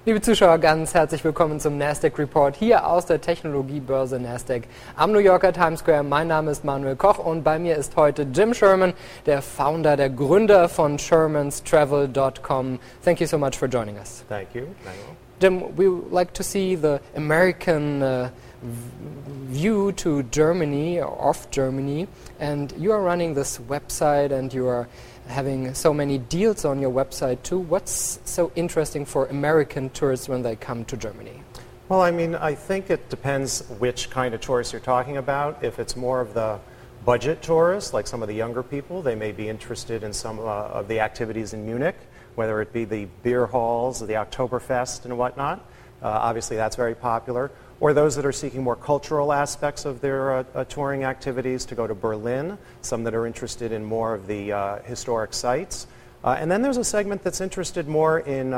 Liebe Zuschauer, ganz herzlich willkommen zum Nasdaq Report hier aus der Technologiebörse Nasdaq am New Yorker Times Square. Mein Name ist Manuel Koch und bei mir ist heute Jim Sherman, der Founder, der Gründer von ShermansTravel.com. Thank you so much for joining us. Thank you, Manuel. Jim, we would like to see the American view to Germany or of Germany, and you are running this website and you are having so many deals on your website too. What's so interesting for American tourists when they come to Germany? Well, I mean, I think it depends which kind of tourist you're talking about. If it's more of the budget tourists, like some of the younger people, they may be interested in some of the activities in Munich, whether it be the beer halls, or the Oktoberfest and whatnot. Obviously, that's very popular. Or those that are seeking more cultural aspects of their touring activities to go to Berlin, some that are interested in more of the historic sites. And then there's a segment that's interested more in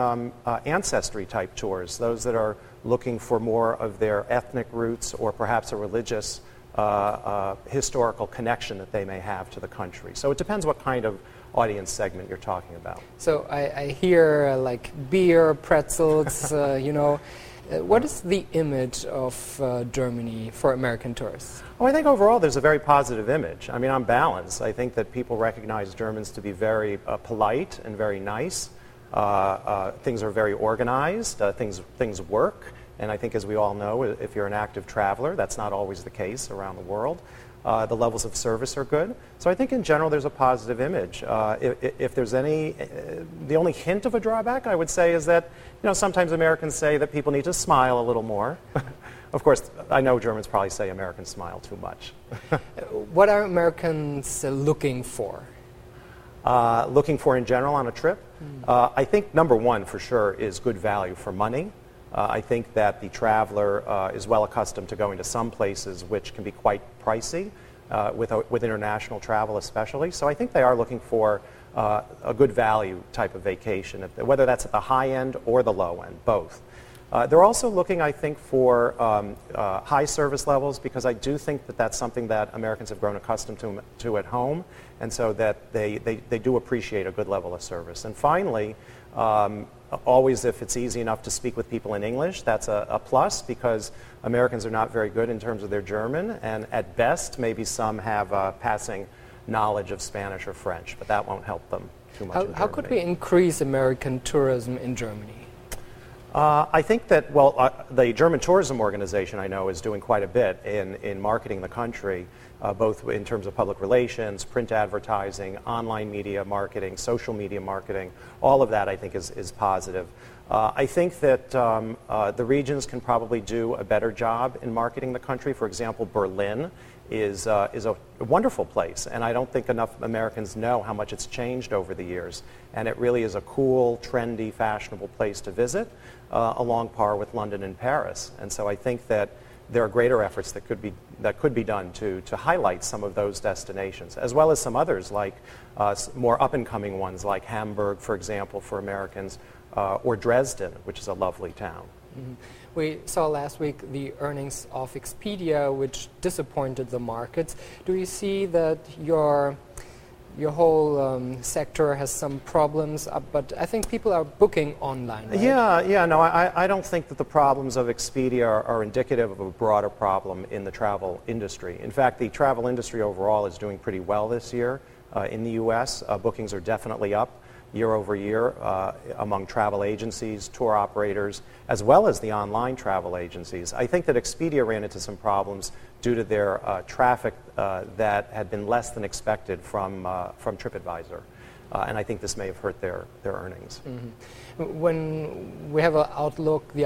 ancestry-type tours, those that are looking for more of their ethnic roots or perhaps a religious historical connection that they may have to the country. So it depends what kind of audience segment you're talking about. So I hear like beer, pretzels, you know. What is the image of Germany for American tourists? Well, I think overall there's a very positive image. I mean, on balance, I think that people recognize Germans to be very polite and very nice. Things are very organized. Things work. And I think, as we all know, if you're an active traveler, that's not always the case around the world. The levels of service are good. So I think in general there's a positive image. If there's any, the only hint of a drawback I would say is that, you know, sometimes Americans say that people need to smile a little more. Of course, I know Germans probably say Americans smile too much. What are Americans looking for? Looking for in general on a trip? I think number one for sure is good value for money. I think that the traveler is well accustomed to going to some places which can be quite pricey, with international travel especially. So I think they are looking for a good value type of vacation, whether that's at the high end or the low end, both. They're also looking, I think, for high service levels, because I do think that that's something that Americans have grown accustomed to at home, and so that they do appreciate a good level of service. And finally, always, if it's easy enough to speak with people in English, that's a plus, because Americans are not very good in terms of their German, and at best, maybe some have a passing knowledge of Spanish or French, but that won't help them too much. How could we increase American tourism in Germany? I think that, well, the German Tourism Organization, I know, is doing quite a bit in marketing the country, both in terms of public relations, print advertising, online media marketing, social media marketing. All of that, I think, is positive. I think that the regions can probably do a better job in marketing the country. For example, Berlin is a wonderful place, and I don't think enough Americans know how much it's changed over the years. And it really is a cool, trendy, fashionable place to visit, along par with London and Paris. And so I think that there are greater efforts that could be done to highlight some of those destinations, as well as some others, like more up-and-coming ones, like Hamburg, for example, for Americans, or Dresden, which is a lovely town. Mm-hmm. We saw last week the earnings of Expedia, which disappointed the markets. Do you see that your whole sector has some problems, but I think people are booking online, right? Yeah, no, I don't think that the problems of Expedia are indicative of a broader problem in the travel industry. In fact, the travel industry overall is doing pretty well this year in the U.S. Bookings are definitely up year over year among travel agencies, tour operators, as well as the online travel agencies. I think that Expedia ran into some problems due to their traffic that had been less than expected from TripAdvisor. And I think this may have hurt their earnings. Mm-hmm. When we have the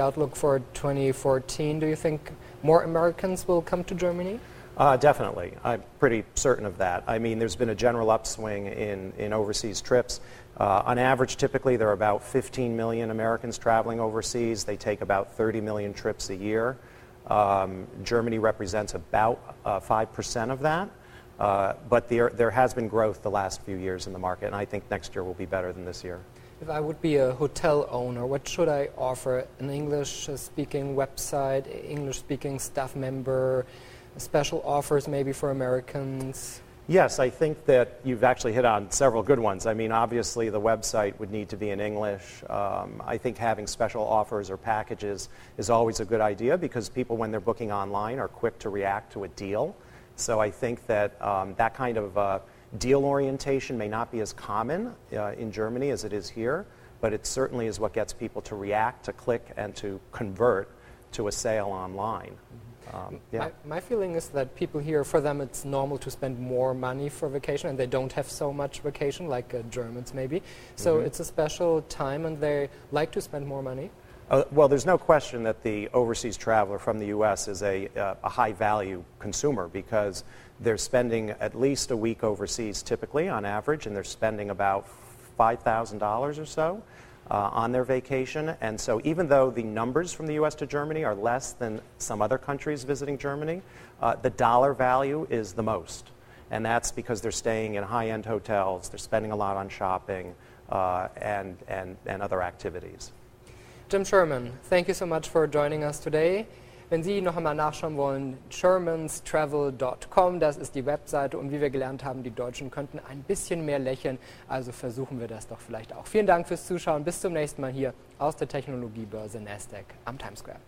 outlook for 2014, do you think more Americans will come to Germany? Definitely. I'm pretty certain of that. I mean, there's been a general upswing in overseas trips. On average, typically, there are about 15 million Americans traveling overseas. They take about 30 million trips a year. Germany represents about 5% of that. But there has been growth the last few years in the market, and I think next year will be better than this year. If I would be a hotel owner, what should I offer? An English-speaking website, English-speaking staff member, special offers maybe for Americans? Yes, I think that you've actually hit on several good ones. I mean, obviously the website would need to be in English. I think having special offers or packages is always a good idea because people, when they're booking online, are quick to react to a deal. So I think that that kind of deal orientation may not be as common in Germany as it is here, but it certainly is what gets people to react, to click, and to convert to a sale online. Yeah. My feeling is that people here, for them it's normal to spend more money for vacation and they don't have so much vacation like Germans maybe. So it's a special time and they like to spend more money. Well, there's no question that the overseas traveler from the U.S. is a high-value consumer because they're spending at least a week overseas typically on average, and they're spending about $5,000 or so on their vacation. And so even though the numbers from the U.S. to Germany are less than some other countries visiting Germany, the dollar value is the most. And that's because they're staying in high-end hotels, they're spending a lot on shopping and other activities. Jim Sherman, thank you so much for joining us today. Wenn Sie noch einmal nachschauen wollen, shermanstravel.com, das ist die Webseite und wie wir gelernt haben, die Deutschen könnten ein bisschen mehr lächeln, also versuchen wir das doch vielleicht auch. Vielen Dank fürs Zuschauen, bis zum nächsten Mal hier aus der Technologiebörse Nasdaq am Times Square.